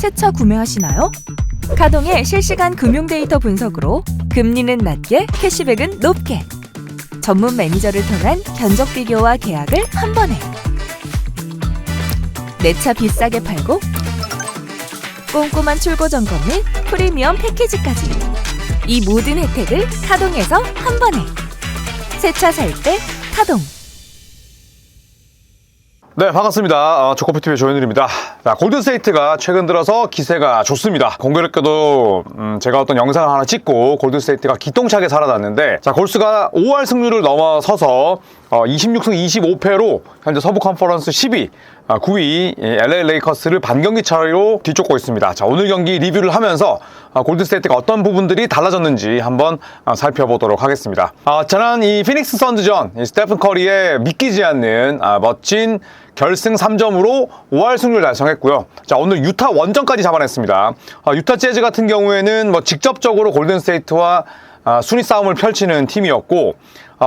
새 차 구매하시나요? 카동의 실시간 금융 데이터 분석으로 금리는 낮게, 캐시백은 높게. 전문 매니저를 통한 견적 비교와 계약을 한 번에. 내 차 비싸게 팔고 꼼꼼한 출고 점검 및 프리미엄 패키지까지. 이 모든 혜택을 카동에서 한 번에. 새 차 살 때 카동. 네, 반갑습니다. 조코피TV의 조현일입니다. 자, 골든스테이트가 최근 들어서 기세가 좋습니다. 공교롭게도 제가 어떤 영상을 하나 찍고 골든스테이트가 기똥차게 살아났는데, 자, 골스가 5할 승률을 넘어서서 26승 25패로 현재 서부 컨퍼런스 10위, 9위 LA 레이커스를 반경기 차이로 뒤쫓고 있습니다. 자, 오늘 경기 리뷰를 하면서 골든스테이트가 어떤 부분들이 달라졌는지 한번 살펴보도록 하겠습니다. 지난 이 피닉스 선즈전, 스테픈 커리의 믿기지 않는 멋진 결승 3점으로 5할 승률을 달성했고요. 자, 오늘 유타 원정까지 잡아냈습니다. 유타 재즈 같은 경우에는 직접적으로 골든스테이트와 순위 싸움을 펼치는 팀이었고,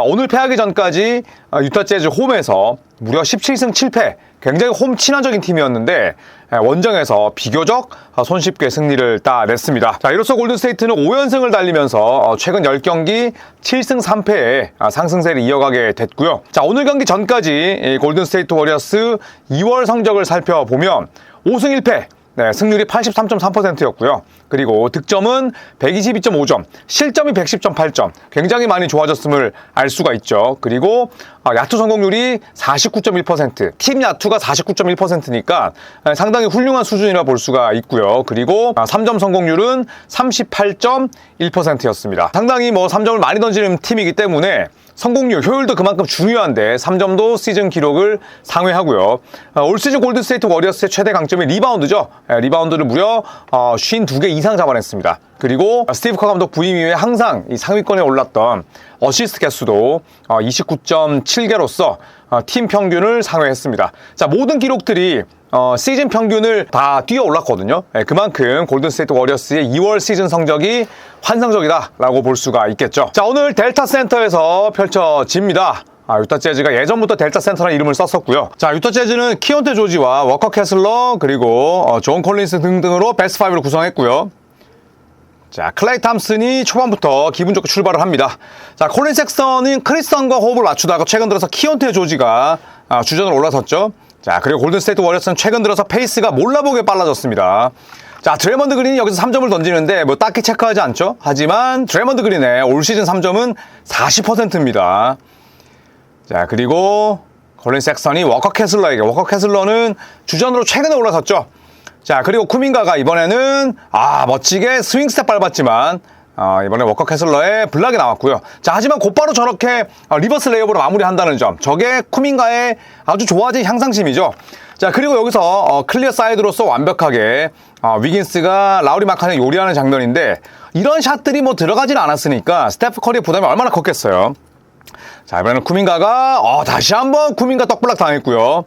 오늘 패하기 전까지 유타 재즈 홈에서 무려 17승 7패, 굉장히 홈 친화적인 팀이었는데 원정에서 비교적 손쉽게 승리를 따냈습니다. 자, 이로써 골든스테이트는 5연승을 달리면서 최근 10경기 7승 3패의 상승세를 이어가게 됐고요. 자, 오늘 경기 전까지 골든스테이트 워리어스 2월 성적을 살펴보면 5승 1패, 네, 승률이 83.3%였고요. 그리고 득점은 122.5점, 실점이 110.8점, 굉장히 많이 좋아졌음을 알 수가 있죠. 그리고 야투 성공률이 49.1%, 팀 야투가 49.1%니까 상당히 훌륭한 수준이라 볼 수가 있고요. 그리고 3점 성공률은 38.1%였습니다. 상당히 3점을 많이 던지는 팀이기 때문에 성공률, 효율도 그만큼 중요한데 3점도 시즌 기록을 상회하고요. 올 시즌 골든스테이트 워리어스의 최대 강점이 리바운드죠. 리바운드를 무려 52개 이상 잡아냈습니다. 그리고 스티브 커 감독 부임 이후에 항상 이 상위권에 올랐던 어시스트 개수도 29.7개로서 팀 평균을 상회했습니다. 자, 모든 기록들이 시즌 평균을 다 뛰어 올랐거든요. 그만큼 골든스테이트 워리어스의 2월 시즌 성적이 환상적이다라고 볼 수가 있겠죠. 자, 오늘 델타 센터에서 펼쳐집니다. 유타 재즈가 예전부터 델타 센터라는 이름을 썼었고요. 자, 유타 재즈는 키온테 조지와 워커 캐슬러 그리고 존 콜린스 등등으로 베스트 5를 구성했고요. 자, 클레이 탐슨이 초반부터 기분 좋게 출발을 합니다. 자, 콜린 섹스턴은 크리스턴과 호흡을 맞추다가 최근 들어서 키온테 조지가 주전으로 올라섰죠. 자, 그리고 골든스테이트 워리어스는 최근 들어서 페이스가 몰라보게 빨라졌습니다. 자, 드레먼드 그린이 여기서 3점을 던지는데 딱히 체크하지 않죠. 하지만 드레먼드 그린의 올 시즌 3점은 40%입니다. 자, 그리고 콜린 섹스턴이 워커 캐슬러는 주전으로 최근에 올라섰죠. 자, 그리고 쿠민가가 이번에는 멋지게 스윙 스텝 밟았지만 이번에 워커 캐슬러의 블락이 나왔고요. 자, 하지만 곧바로 저렇게 리버스 레이업으로 마무리한다는 점, 저게 쿠민가의 아주 좋아진 향상심이죠. 자, 그리고 여기서 클리어 사이드로서 완벽하게 위긴스가 라우리 마칸에 요리하는 장면인데, 이런 샷들이 들어가진 않았으니까 스테프 커리의 부담이 얼마나 컸겠어요. 자, 이번에는 쿠민가가 다시 한번 쿠민가 떡블락 당했고요.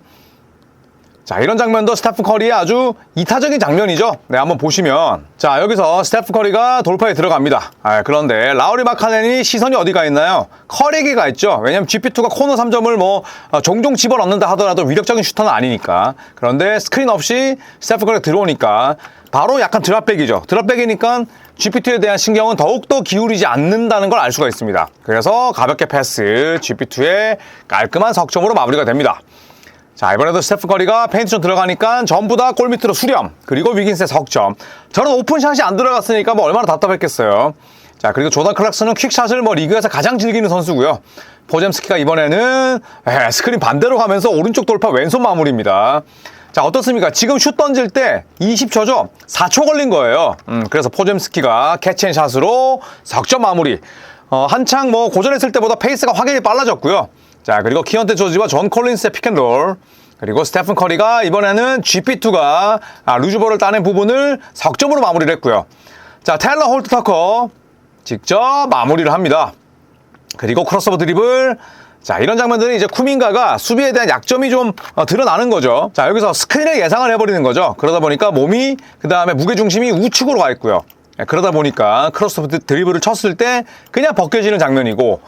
자, 이런 장면도 스테프 커리의 아주 이타적인 장면이죠. 네, 한번 보시면, 자, 여기서 스테프 커리가 돌파에 들어갑니다. 그런데 라우리 마카넨이 시선이 어디가 있나요? 커리에게 가 있죠. 왜냐면 GP2가 코너 3점을 종종 집어넣는다 하더라도 위력적인 슈터는 아니니까. 그런데 스크린 없이 스테프 커리가 들어오니까 바로 약간 드랍백이죠. 드랍백이니까 GP2에 대한 신경은 더욱더 기울이지 않는다는 걸 알 수가 있습니다. 그래서 가볍게 패스, GP2의 깔끔한 석점으로 마무리가 됩니다. 자, 이번에도 스테프 커리가 페인트존 들어가니까 전부 다 골밑으로 수렴, 그리고 위긴스의 석점. 저는 오픈샷이 안 들어갔으니까 얼마나 답답했겠어요. 자, 그리고 조던 클락슨은 퀵샷을 리그에서 가장 즐기는 선수고요. 포젬스키가 이번에는 스크린 반대로 가면서 오른쪽 돌파 왼손 마무리입니다. 자, 어떻습니까? 지금 슛 던질 때 20초죠? 4초 걸린 거예요. 그래서 포젬스키가 캐치앤샷으로 석점 마무리. 한창 고전했을 때보다 페이스가 확연히 빨라졌고요. 자, 그리고 키온테 조지와 존 콜린스의 픽앤롤, 그리고 스테픈 커리가 이번에는 GP2가 루즈볼을 따낸 부분을 석점으로 마무리를 했고요. 자, 테일러 홀트 터커 직접 마무리를 합니다. 그리고 크로스오버 드리블. 자, 이런 장면들은 이제 쿠민가가 수비에 대한 약점이 좀 드러나는 거죠. 자, 여기서 스크린을 예상을 해버리는 거죠. 그러다 보니까 몸이, 그 다음에 무게중심이 우측으로 가 있고요. 그러다 보니까 크로스오버 드리블을 쳤을 때 그냥 벗겨지는 장면이고,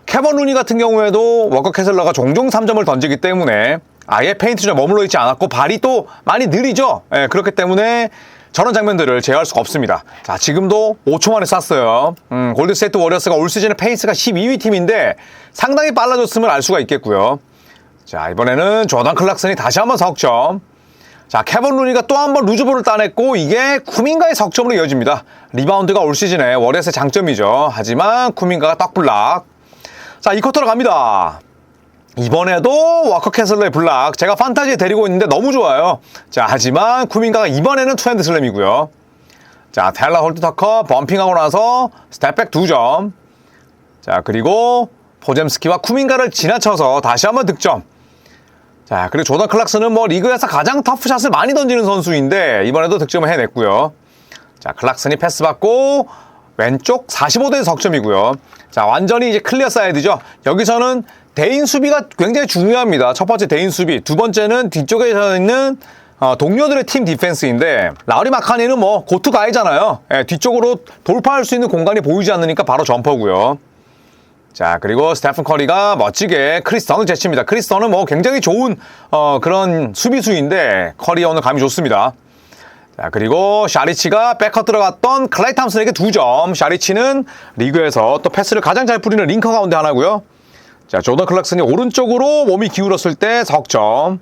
케번 루니 같은 경우에도 워커 캐슬러가 종종 3점을 던지기 때문에 아예 페인트존에 머물러 있지 않았고 발이 또 많이 느리죠. 그렇기 때문에 저런 장면들을 제어할 수가 없습니다. 자, 지금도 5초 만에 쐈어요. 골든스테이트 워리어스가 올 시즌의 페이스가 12위 팀인데 상당히 빨라졌음을 알 수가 있겠고요. 자, 이번에는 조던 클락슨이 다시 한번 석점. 자, 케본 루니가 또 한 번 루즈볼을 따냈고 이게 쿠민가의 석점으로 이어집니다. 리바운드가 올 시즌에 워리어스의 장점이죠. 하지만 쿠민가가 떡블락. 자, 이 쿼터로 갑니다. 이번에도 워커 캐슬러의 블락. 제가 판타지에 데리고 있는데 너무 좋아요. 자, 하지만 쿠민가가 이번에는 투핸드 슬램이고요. 자, 텔러 홀트 터커 범핑하고 나서 스텝백 2점. 자, 그리고 포젬스키와 쿠민가를 지나쳐서 다시 한번 득점. 자, 그리고 조던 클락슨은 뭐 리그에서 가장 터프샷을 많이 던지는 선수인데 이번에도 득점을 해냈고요. 자, 클락슨이 패스 받고 왼쪽 45도의 석점이고요. 자, 완전히 이제 클리어 사이드죠. 여기서는 대인 수비가 굉장히 중요합니다. 첫 번째 대인 수비, 두 번째는 뒤쪽에 있는 동료들의 팀 디펜스인데 라우리 마카니는 뭐 고투 가이잖아요. 예, 뒤쪽으로 돌파할 수 있는 공간이 보이지 않으니까 바로 점퍼고요. 자, 그리고 스테픈 커리가 멋지게 크리스 던을 제칩니다. 크리스 던은 뭐 굉장히 좋은 그런 수비수인데 커리 오늘 감이 좋습니다. 자, 그리고 샤리치가 백컷 들어갔던 클라이 탐슨에게 2점. 샤리치는 리그에서 또 패스를 가장 잘 뿌리는 링커 가운데 하나고요. 자, 조던 클락슨이 오른쪽으로 몸이 기울었을 때 석점.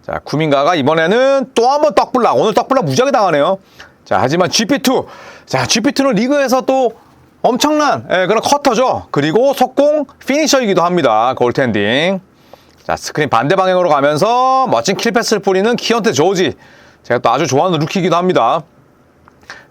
자, 쿠민가가 이번에는 또 한 번 떡블락. 오늘 떡블락 무지하게 당하네요. 자, 하지만 GP2. 자, GP2는 리그에서 또 엄청난 그런 커터죠. 그리고 속공 피니셔이기도 합니다. 골텐딩. 자, 스크린 반대 방향으로 가면서 멋진 킬패스를 뿌리는 키언테 조지. 제가 또 아주 좋아하는 루키이기도 합니다.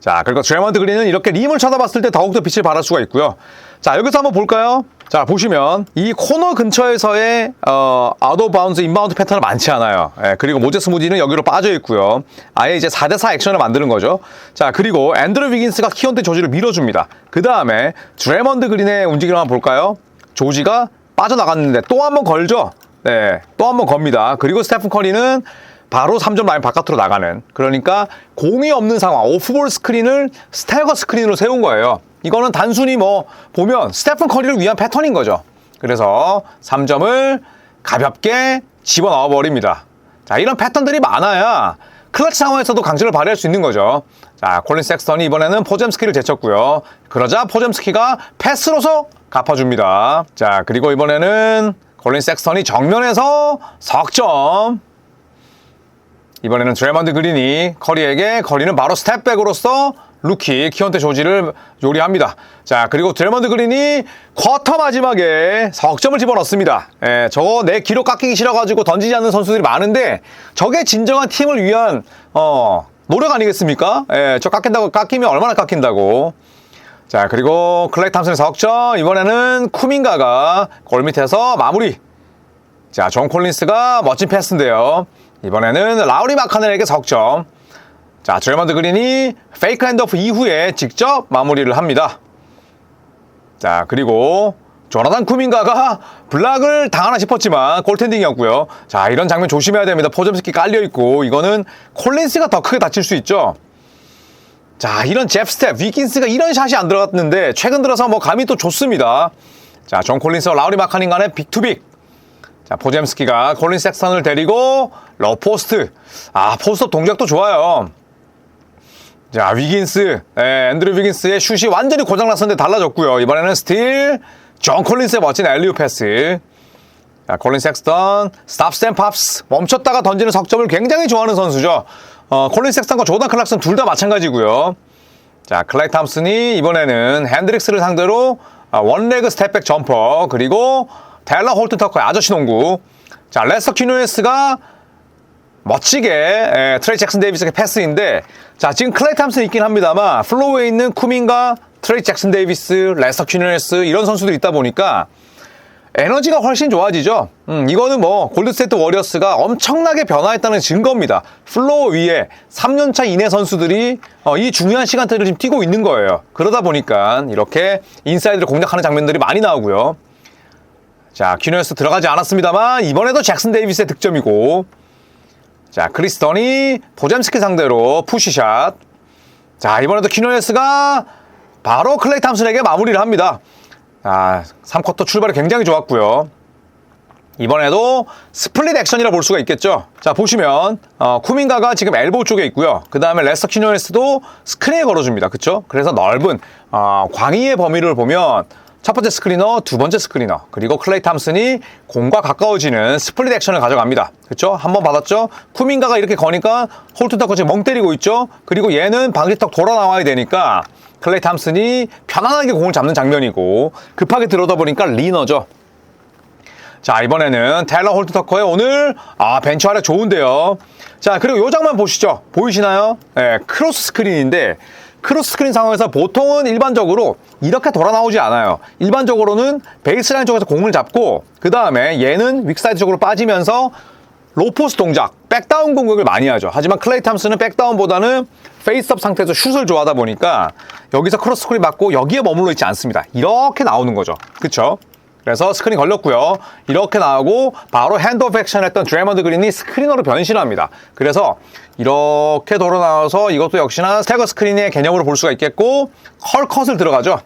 자, 그리고 드래먼드 그린은 이렇게 림을 쳐다봤을 때 더욱더 빛을 발할 수가 있고요. 자, 여기서 한번 볼까요? 자, 보시면 이 코너 근처에서의 아웃 오브 바운드 인바운드 패턴은 많지 않아요. 그리고 모제스 무디는 여기로 빠져 있고요. 아예 이제 4대4 액션을 만드는 거죠. 자, 그리고 앤드루 위긴스가 키언테 조지를 밀어줍니다. 그 다음에 드래먼드 그린의 움직임을 한번 볼까요? 조지가 빠져나갔는데 또 한 번 걸죠. 네, 또 한 번 겁니다. 그리고 스테픈 커리는 바로 3점 라인 바깥으로 나가는, 그러니까 공이 없는 상황, 오프볼 스크린을 스태거 스크린으로 세운 거예요. 이거는 단순히 뭐 보면 스테픈 커리를 위한 패턴인 거죠. 그래서 3점을 가볍게 집어넣어 버립니다. 자, 이런 패턴들이 많아야 클러치 상황에서도 강점을 발휘할 수 있는 거죠. 자, 콜린 섹스턴이 이번에는 포젬스키를 제쳤고요. 그러자 포젬스키가 패스로서 갚아줍니다. 자, 그리고 이번에는 콜린 섹스턴이 정면에서 석점. 이번에는 드래먼드 그린이 커리에게, 커리는 바로 스텝백으로서 루키 키언테 조지를 요리합니다. 자, 그리고 드래먼드 그린이 쿼터 마지막에 석점을 집어넣습니다. 저거 내 기록 깎이기 싫어가지고 던지지 않는 선수들이 많은데 저게 진정한 팀을 위한 노력 아니겠습니까? 저 깎이면 얼마나 깎인다고. 자, 그리고 클레이 탐슨의 석점. 이번에는 쿠민가가 골 밑에서 마무리. 자, 존 콜린스가 멋진 패스인데요. 이번에는 라우리 마카넬에게 석점. 자, 드래먼드 그린이 페이크 핸드오프 이후에 직접 마무리를 합니다. 자, 그리고 조나단 쿠민가가 블락을 당하나 싶었지만 골텐딩이었고요. 자, 이런 장면 조심해야 됩니다. 포점스키 깔려있고 이거는 콜린스가 더 크게 다칠 수 있죠. 자, 이런 잽 스텝, 위킨스가 이런 샷이 안 들어갔는데 최근 들어서 뭐 감이 또 좋습니다. 자, 존 콜린스와 라우리 마카닌 간의 빅투빅. 자, 포젬스키가 콜린 섹스턴을 데리고 러우 포스트. 아, 포스트 동작도 좋아요. 자, 위긴스, 앤드류 위긴스의 슛이 완전히 고장났었는데 달라졌고요. 이번에는 스틸, 존 콜린스의 멋진 엘리오 패스. 자, 콜린 섹스턴, 스탑 스탠 팝스, 멈췄다가 던지는 석점을 굉장히 좋아하는 선수죠. 콜린 섹스턴과 조던 클락슨 둘 다 마찬가지고요. 자, 클라이 탐슨이 이번에는 핸드릭스를 상대로 원레그 스텝백 점퍼, 그리고 텔러 홀튼 터커의 아저씨 농구. 자, 레스터 퀴노에스가 멋지게 트레이 잭슨 데이비스의 패스인데, 자, 지금 클레이 탐슨 있긴 합니다만 플로우에 있는 쿠민과 트레이 잭슨 데이비스, 레스터 퀴노에스 이런 선수들이 있다 보니까 에너지가 훨씬 좋아지죠. 이거는 뭐 골든스테이트 워리어스가 엄청나게 변화했다는 증거입니다. 플로어 위에 3년차 이내 선수들이 이 중요한 시간대를 지금 뛰고 있는 거예요. 그러다 보니까 이렇게 인사이드를 공략하는 장면들이 많이 나오고요. 자, 퀴노에스 들어가지 않았습니다만 이번에도 잭슨 데이비스의 득점이고, 자, 크리스턴이 포젬스키 상대로 푸시샷. 자, 이번에도 퀴노에스가 바로 클레이 탐슨에게 마무리를 합니다. 자, 3쿼터 출발이 굉장히 좋았고요. 이번에도 스플릿 액션이라 볼 수가 있겠죠. 자, 보시면 쿠민가가 지금 엘보우 쪽에 있고요. 그 다음에 레스터 퀴노네스도 스크린에 걸어줍니다. 그쵸? 그래서 넓은 광의의 범위를 보면 첫 번째 스크리너, 두 번째 스크리너, 그리고 클레이 탐슨이 공과 가까워지는 스플릿 액션을 가져갑니다. 그쵸? 한번 받았죠? 쿠민가가 이렇게 거니까 홀트 터커 지금 멍 때리고 있죠? 그리고 얘는 방지턱 돌아 나와야 되니까 클레이 탐슨이 편안하게 공을 잡는 장면이고, 급하게 들어다 보니까 리너죠. 자, 이번에는 테일러 홀트 터커의 오늘 벤치 활약 좋은데요. 자, 그리고 요 장면 보시죠. 보이시나요? 네, 크로스 스크린인데, 크로스 스크린 상황에서 보통은 일반적으로 이렇게 돌아 나오지 않아요. 일반적으로는 베이스라인 쪽에서 공을 잡고, 그 다음에 얘는 윅사이드 쪽으로 빠지면서 로포스 동작, 백다운 공격을 많이 하죠. 하지만 클레이 탐슨은 백다운보다는 페이스업 상태에서 슛을 좋아하다 보니까 여기서 크로스 스크린 맞고 여기에 머물러 있지 않습니다. 이렇게 나오는 거죠. 그쵸? 그래서 스크린 걸렸고요. 이렇게 나오고 바로 핸드오프 액션 했던 드레이먼드 그린이 스크리너로 변신합니다. 그래서 이렇게 돌아 나와서 이것도 역시나 스태거 스크린의 개념으로 볼 수가 있겠고, 컬컷을 들어가죠.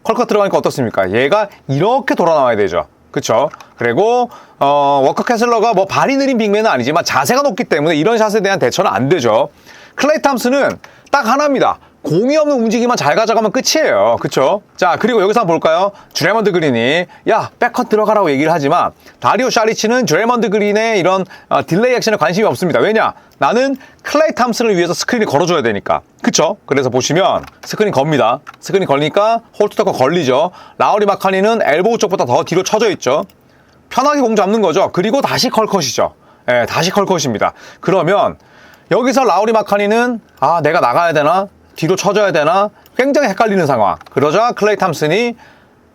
컬컷 들어가니까 어떻습니까? 얘가 이렇게 돌아 나와야 되죠. 그쵸? 그리고 워커 캐슬러가 뭐 발이 느린 빅맨은 아니지만 자세가 높기 때문에 이런 샷에 대한 대처는 안 되죠. 클레이 탐슨은 딱 하나입니다. 공이 없는 움직임만 잘 가져가면 끝이에요. 그쵸? 자, 그리고 여기서 한번 볼까요? 드레먼드 그린이 야, 백컷 들어가라고 얘기를 하지만 다리오 샤리치는 드레먼드 그린의 이런 딜레이 액션에 관심이 없습니다. 왜냐? 나는 클레이 탐슨을 위해서 스크린을 걸어줘야 되니까. 그쵸? 그래서 보시면 스크린 겁니다. 스크린 걸리니까 홀트 터커 걸리죠. 라우리 마카니는 엘보우 쪽보다 더 뒤로 쳐져 있죠. 편하게 공 잡는 거죠. 그리고 다시 컬컷이죠. 예, 다시 컬컷입니다. 그러면 여기서 라우리 마카니는 내가 나가야 되나? 뒤로 쳐줘야 되나? 굉장히 헷갈리는 상황. 그러자 클레이 탐슨이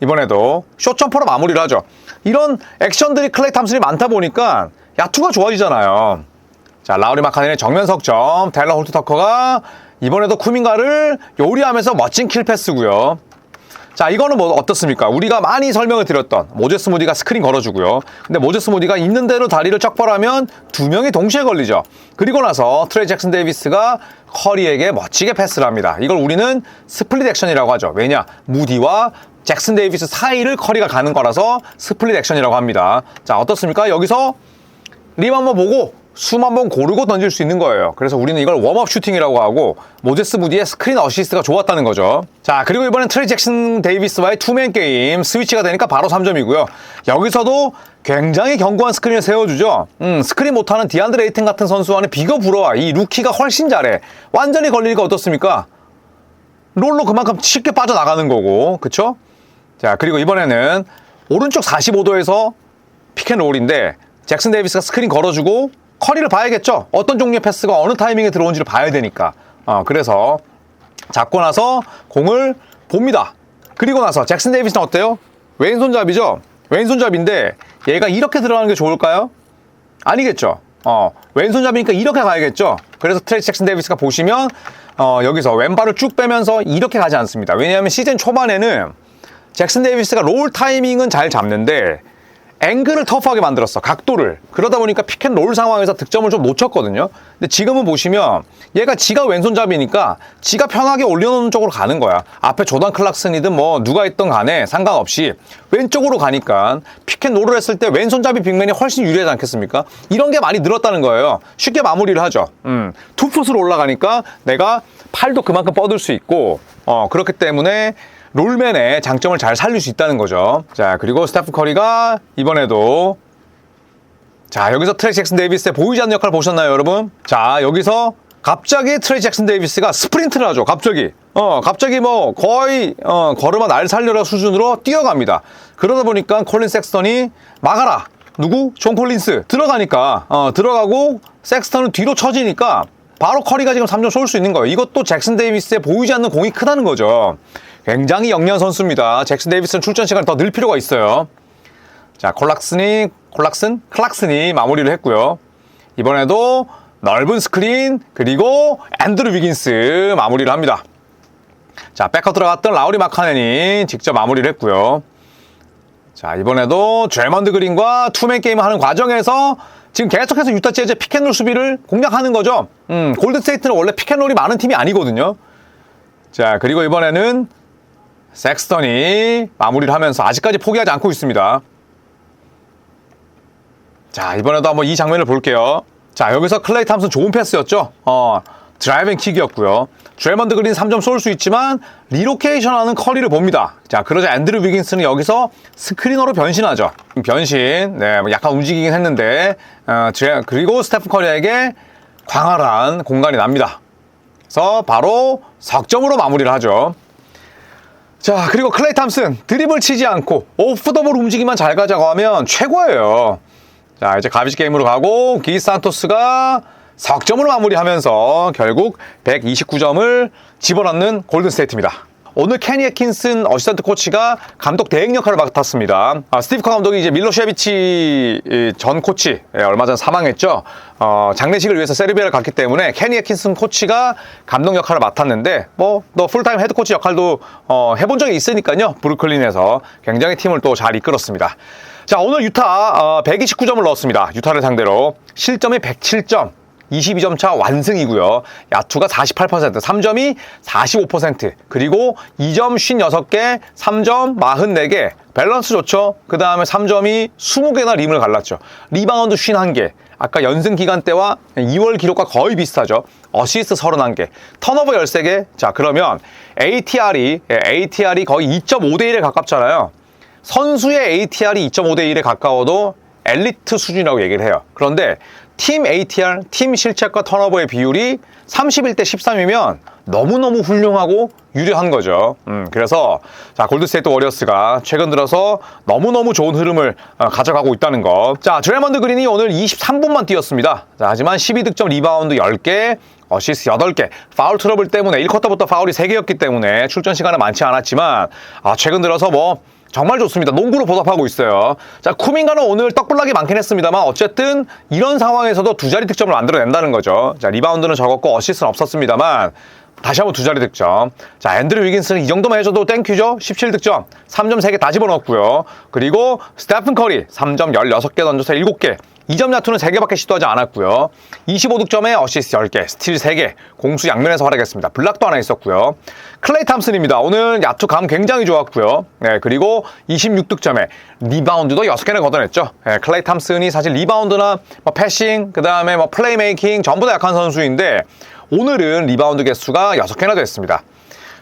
이번에도 숏점퍼로 마무리를 하죠. 이런 액션들이 클레이 탐슨이 많다 보니까 야투가 좋아지잖아요. 자, 라우리 마카니의 정면 석점, 테일러 홀트 터커가 이번에도 쿠민가를 요리하면서 멋진 킬 패스고요. 자, 이거는 뭐 어떻습니까? 우리가 많이 설명을 드렸던 모제스 모디가 스크린 걸어주고요. 근데 모제스 모디가 있는 대로 다리를 쩍 벌하면 두 명이 동시에 걸리죠. 그리고 나서 트레이 잭슨 데이비스가 커리에게 멋지게 패스를 합니다. 이걸 우리는 스플릿 액션이라고 하죠. 왜냐? 무디와 잭슨 데이비스 사이를 커리가 가는 거라서 스플릿 액션이라고 합니다. 자, 어떻습니까? 여기서 림 한번 보고 숨 한번 고르고 던질 수 있는 거예요. 그래서 우리는 이걸 웜업 슈팅이라고 하고, 모제스 무디의 스크린 어시스트가 좋았다는 거죠. 자, 그리고 이번엔 트레이 잭슨 데이비스와의 투맨 게임 스위치가 되니까 바로 3점이고요. 여기서도 굉장히 견고한 스크린을 세워주죠. 스크린 못하는 디안드레 에이튼 같은 선수와는 비교 불허와 이 루키가 훨씬 잘해. 완전히 걸리니까 어떻습니까? 롤로 그만큼 쉽게 빠져나가는 거고, 그쵸? 자, 그리고 이번에는 오른쪽 45도에서 피켄롤인데 잭슨 데이비스가 스크린 걸어주고 커리를 봐야겠죠. 어떤 종류의 패스가 어느 타이밍에 들어온지를 봐야 되니까. 그래서 잡고 나서 공을 봅니다. 그리고 나서 잭슨 데이비스는 어때요? 왼손잡이죠. 왼손잡인데 얘가 이렇게 들어가는 게 좋을까요? 아니겠죠. 왼손잡이니까 이렇게 가야겠죠. 그래서 트레이 잭슨 데이비스가 보시면 여기서 왼발을 쭉 빼면서 이렇게 가지 않습니다. 왜냐하면 시즌 초반에는 잭슨 데이비스가 롤 타이밍은 잘 잡는데 앵글을 터프하게 만들었어. 각도를. 그러다 보니까 픽앤롤 상황에서 득점을 좀 놓쳤거든요. 근데 지금은 보시면 얘가 지가 왼손잡이니까 지가 편하게 올려놓는 쪽으로 가는 거야. 앞에 조던 클락슨이든 뭐 누가 있던 간에 상관없이 왼쪽으로 가니까 픽앤롤을 했을 때 왼손잡이 빅맨이 훨씬 유리하지 않겠습니까? 이런 게 많이 늘었다는 거예요. 쉽게 마무리를 하죠. 투풋으로 올라가니까 내가 팔도 그만큼 뻗을 수 있고 그렇기 때문에 롤맨의 장점을 잘 살릴 수 있다는 거죠. 자, 그리고 스테픈 커리가 이번에도 자, 여기서 트레이 잭슨 데이비스의 보이지 않는 역할 보셨나요, 여러분? 자, 여기서 갑자기 트레이 잭슨 데이비스가 스프린트를 하죠. 갑자기 뭐 거의 걸음아 날 살려라 수준으로 뛰어갑니다. 그러다 보니까 콜린 섹스턴이 막아라. 누구? 존 콜린스 들어가니까 들어가고 섹스턴은 뒤로 쳐지니까 바로 커리가 지금 3점 쏠 수 있는 거예요. 이것도 잭슨 데이비스의 보이지 않는 공이 크다는 거죠. 굉장히 영리한 선수입니다. 잭슨 데이비스는 출전 시간을 더 늘 필요가 있어요. 자, 클락슨이 마무리를 했고요. 이번에도 넓은 스크린, 그리고 앤드루 위긴스 마무리를 합니다. 자, 백커 들어갔던 라우리 마카넨이 직접 마무리를 했고요. 자, 이번에도 드레먼드 그린과 투맨 게임을 하는 과정에서 지금 계속해서 유타 재즈의 픽앤롤 수비를 공략하는 거죠. 골든스테이트는 원래 픽앤롤이 많은 팀이 아니거든요. 자, 그리고 이번에는 섹스턴이 마무리를 하면서 아직까지 포기하지 않고 있습니다. 자, 이번에도 한번 이 장면을 볼게요. 자, 여기서 클레이 탐슨 좋은 패스였죠. 드라이빙 킥이었고요. 드레먼드 그린 3점 쏠 수 있지만 리로케이션하는 커리를 봅니다. 자, 그러자 앤드류 위긴스는 여기서 스크리너로 변신하죠. 변신, 네, 약간 움직이긴 했는데 그리고 스테픈 커리에게 광활한 공간이 납니다. 그래서 바로 석점으로 마무리를 하죠. 자, 그리고 클레이 탐슨 드리블 치지 않고 오프 더 볼 움직임만 잘 가자고 하면 최고예요. 자, 이제 가비지 게임으로 가고 기스 산토스가 석점으로 마무리하면서 결국 129점을 집어넣는 골든스테이트입니다. 오늘 케니 애킨슨 어시스턴트 코치가 감독 대행 역할을 맡았습니다. 스티브 커 감독이 이제 밀로셰비치 전 코치, 얼마 전 사망했죠. 장례식을 위해서 세르비아를 갔기 때문에 케니 애킨슨 코치가 감독 역할을 맡았는데 또 풀타임 헤드 코치 역할도 해본 적이 있으니까요. 브루클린에서 굉장히 팀을 또 잘 이끌었습니다. 자, 오늘 유타 129점을 넣었습니다. 유타를 상대로 실점이 107점. 22점 차 완승이고요. 야투가 48%, 3점이 45%, 그리고 2점 56개, 3점 44개. 밸런스 좋죠? 그 다음에 3점이 20개나 림을 갈랐죠. 리바운드 51개. 아까 연승 기간 때와 2월 기록과 거의 비슷하죠. 어시스트 31개, 턴오버 13개. 자, 그러면 ATR이 거의 2.5대 1에 가깝잖아요. 선수의 ATR이 2.5대 1에 가까워도 엘리트 수준이라고 얘기를 해요. 그런데 팀 ATR, 팀 실책과 턴오버의 비율이 31대 13이면 너무너무 훌륭하고 유리한 거죠. 그래서 자, 골든스테이트 워리어스가 최근 들어서 너무너무 좋은 흐름을 가져가고 있다는 거. 자, 드레먼드 그린이 오늘 23분만 뛰었습니다. 자, 하지만 12득점, 리바운드 10개, 어시스트 8개, 파울 트러블 때문에 1쿼터부터 파울이 3개였기 때문에 출전 시간은 많지 않았지만 최근 들어서 정말 좋습니다. 농구로 보답하고 있어요. 자, 쿠민가는 오늘 떡블락이 많긴 했습니다만 어쨌든 이런 상황에서도 두 자리 득점을 만들어낸다는 거죠. 자, 리바운드는 적었고 어시스트는 없었습니다만 다시 한번 두 자리 득점. 자, 앤드류 위긴스는 이 정도만 해줘도 땡큐죠. 17득점, 3점 3개 다 집어넣었고요. 그리고 스테픈 커리 3점 16개 던져서 7개. 2점 야투는 3개밖에 시도하지 않았고요. 25득점에 어시스트 10개, 스틸 3개, 공수 양면에서 활약했습니다. 블락도 하나 있었고요. 클레이 탐슨입니다. 오늘 야투 감 굉장히 좋았고요. 네, 그리고 26득점에 리바운드도 6개나 걷어냈죠. 네, 클레이 탐슨이 사실 리바운드나 패싱, 그 다음에 플레이메이킹 전부 다 약한 선수인데 오늘은 리바운드 개수가 6개나 됐습니다.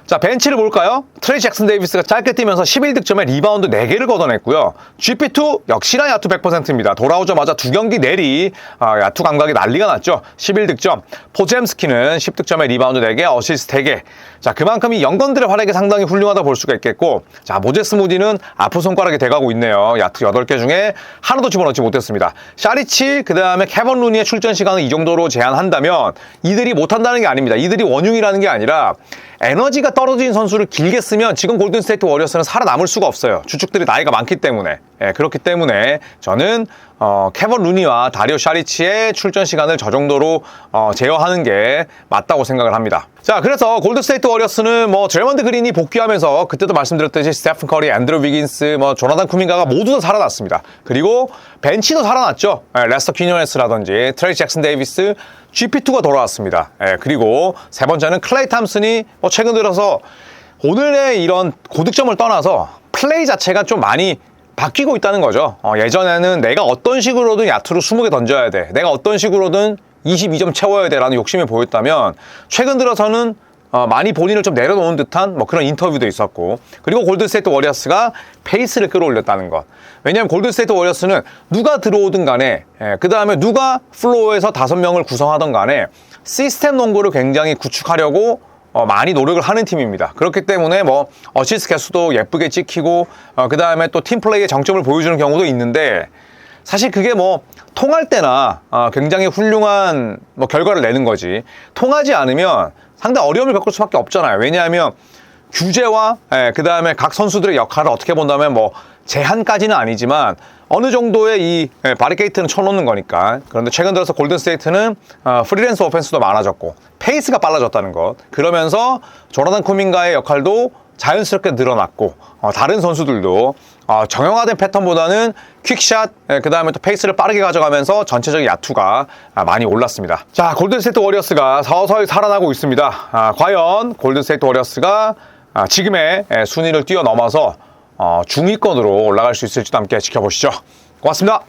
자, 벤치를 볼까요? 트레이 잭슨 데이비스가 짧게 뛰면서 11득점에 리바운드 4개를 걷어냈고요. GP2 역시나 야투 100%입니다. 돌아오자마자 2경기 내리 야투 감각이 난리가 났죠. 11득점. 포젬스키는 10득점에 리바운드 4개, 어시스트 3개. 자, 그만큼 이 영건들의 활약이 상당히 훌륭하다 볼 수가 있겠고, 자, 모제스 무디는 아픈 손가락이 돼가고 있네요. 야투 8개 중에 하나도 집어넣지 못했습니다. 샤리치, 그 다음에 캐번 루니의 출전 시간을 이 정도로 제한한다면 이들이 못한다는 게 아닙니다. 이들이 원흉이라는 게 아니라 에너지가 떨어진 선수를 길게 쓰면 지금 골든스테이트 워리어스는 살아남을 수가 없어요. 주축들이 나이가 많기 때문에. 그렇기 때문에 저는 캐번 루니와 다리오 샤리치의 출전 시간을 저 정도로 제어하는 게 맞다고 생각을 합니다. 자, 그래서 골든스테이트 워리어스는 드레먼드 그린이 복귀하면서 그때도 말씀드렸듯이 스테픈 커리, 앤드류 위긴스, 조나단 쿠민가가 모두 다 살아났습니다. 그리고 벤치도 살아났죠. 레스터 퀴니어네스라든지 트레이 잭슨 데이비스, GP2가 돌아왔습니다. 그리고 세 번째는 클레이 탐슨이 최근 들어서 오늘의 이런 고득점을 떠나서 플레이 자체가 좀 많이 바뀌고 있다는 거죠. 예전에는 내가 어떤 식으로든 야투를 20개 던져야 돼, 내가 어떤 식으로든 22점 채워야 돼 라는 욕심이 보였다면 최근 들어서는 많이 본인을 좀 내려놓은 듯한 그런 인터뷰도 있었고, 그리고 골든스테이트 워리어스가 페이스를 끌어올렸다는 것. 왜냐하면 골든스테이트 워리어스는 누가 들어오든 간에 그 다음에 누가 플로어에서 5명을 구성하던 간에 시스템 농구를 굉장히 구축하려고 많이 노력을 하는 팀입니다. 그렇기 때문에 어시스트 개수도 예쁘게 찍히고 그 다음에 또 팀플레이의 정점을 보여주는 경우도 있는데, 사실 그게 통할 때나 굉장히 훌륭한 결과를 내는 거지, 통하지 않으면 상당히 어려움을 겪을 수밖에 없잖아요. 왜냐하면 규제와 그 다음에 각 선수들의 역할을 어떻게 본다면 제한까지는 아니지만 어느 정도의 이 바리케이트는 쳐놓는 거니까. 그런데 최근 들어서 골든스테이트는 프리랜서 오펜스도 많아졌고 페이스가 빨라졌다는 것. 그러면서 조나단 쿠민가의 역할도 자연스럽게 늘어났고 다른 선수들도 정형화된 패턴보다는 퀵샷, 그 다음에 또 페이스를 빠르게 가져가면서 전체적인 야투가 많이 올랐습니다. 자, 골든스테이트 워리어스가 서서히 살아나고 있습니다. 과연 골든스테이트 워리어스가 지금의 순위를 뛰어넘어서 중위권으로 올라갈 수 있을지도 함께 지켜보시죠. 고맙습니다.